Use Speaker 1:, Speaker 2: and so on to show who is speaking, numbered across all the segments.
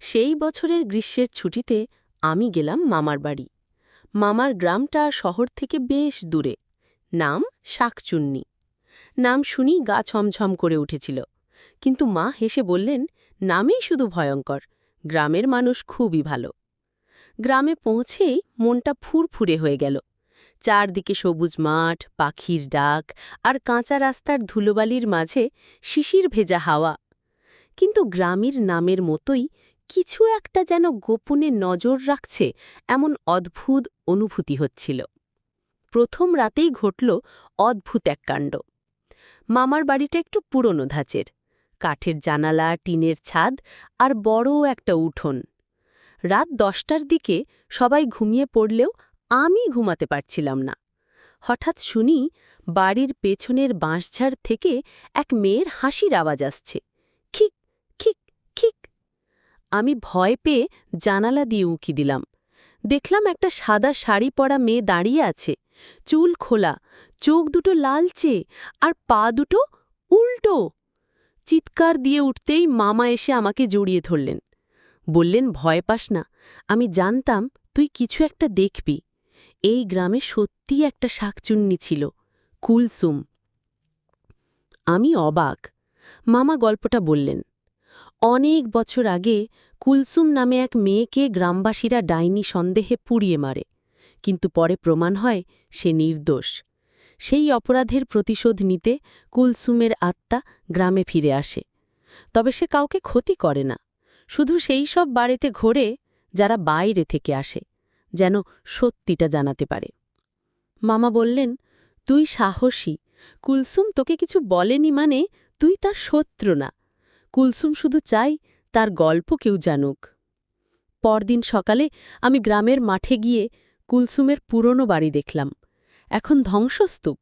Speaker 1: সেই বছরের গ্রীষ্মের ছুটিতে আমি গেলাম মামার বাড়ি। মামার গ্রামটা শহর থেকে বেশ দূরে। নাম শাকচুন্নি। নাম শুনি গা ছমছম করে উঠেছিল, কিন্তু মা হেসে বললেন, নামেই শুধু ভয়ঙ্কর, গ্রামের মানুষ খুবই ভালো। গ্রামে পৌঁছেই মনটা ফুরফুরে হয়ে গেল। চারদিকে সবুজ মাঠ, পাখির ডাক আর কাঁচা রাস্তার ধুলোবালির মাঝে শিশির ভেজা হাওয়া। কিন্তু গ্রামের নামের মতোই কিছু একটা যেন গোপনে নজর রাখছে, এমন অদ্ভুত অনুভূতি হচ্ছিল। প্রথম রাতেই ঘটল অদ্ভুত এক কাণ্ড। মামার বাড়িটা একটু পুরনো ধাঁচের, কাঠের জানালা, টিনের ছাদ আর বড় একটা উঠোন। রাত 10টার দিকে সবাই ঘুমিয়ে পড়লেও আমি ঘুমাতে পারছিলাম না। হঠাৎ শুনি বাড়ির পেছনের বাঁশঝাড় থেকে এক মেয়ের হাসির আওয়াজ আসছে, খিক খিক খিক। আমি ভয় পেয়ে জানালা দিয়ে উঁকি দিলাম। দেখলাম একটা সাদা শাড়ি পরা মেয়ে দাঁড়িয়ে আছে, চুল খোলা, চোখ দুটো লালচে আর পা দুটো উল্টো। চিৎকার দিয়ে উঠতেই মামা এসে আমাকে জড়িয়ে ধরলেন। বললেন, ভয় পাস না, আমি জানতাম তুই কিছু একটা দেখবি। এই গ্রামে সত্যিই একটা শাকচুন্নি ছিল, কুলসুম। আমি অবাক। মামা গল্পটা বললেন। অনেক বছর আগে কুলসুম নামে এক মেয়েকে গ্রামবাসীরা ডাইনি সন্দেহে পুড়িয়ে মারে, কিন্তু পরে প্রমাণ হয় সে নির্দোষ। সেই অপরাধের প্রতিশোধ নিতে কুলসুমের আত্মা গ্রামে ফিরে আসে। তবে সে কাউকে ক্ষতি করে না, শুধু সেই সব বাড়িতে ঘোরে যারা বাইরে থেকে আসে, যেন সত্যিটা জানাতে পারে। মামা বললেন, তুই সাহসী, কুলসুম তোকে কিছু বলেনি মানে তুই তার শত্রু না। কুলসুম শুধু চাই তার গল্প কেউ জানুক। পরদিন সকালে আমি গ্রামের মাঠে গিয়ে কুলসুমের পুরনো বাড়ি দেখলাম। এখন ধ্বংসস্তূপ,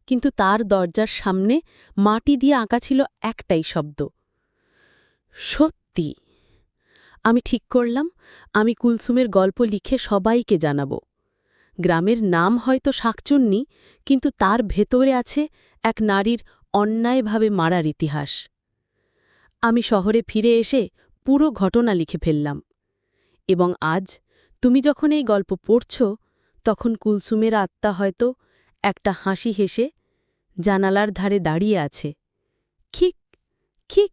Speaker 1: কিন্তু তার দরজার সামনে মাটি দিয়ে আঁকা ছিল একটাই শব্দ, সত্যি। আমি ঠিক করলাম, আমি কুলসুমের গল্প লিখে সবাইকে জানাব। গ্রামের নাম হয়তো শাকচুন্নি, কিন্তু তার ভেতরে আছে এক নারীর অন্যায়ভাবে মারার ইতিহাস। আমি শহরে ফিরে এসে পুরো ঘটনা লিখে ফেললাম। এবং আজ তুমি যখন এই গল্প পড়ছ, তখন কুলসুমের আত্মা হয়তো একটা হাসি হেসে জানালার ধারে দাঁড়িয়ে আছে, খিক খিক।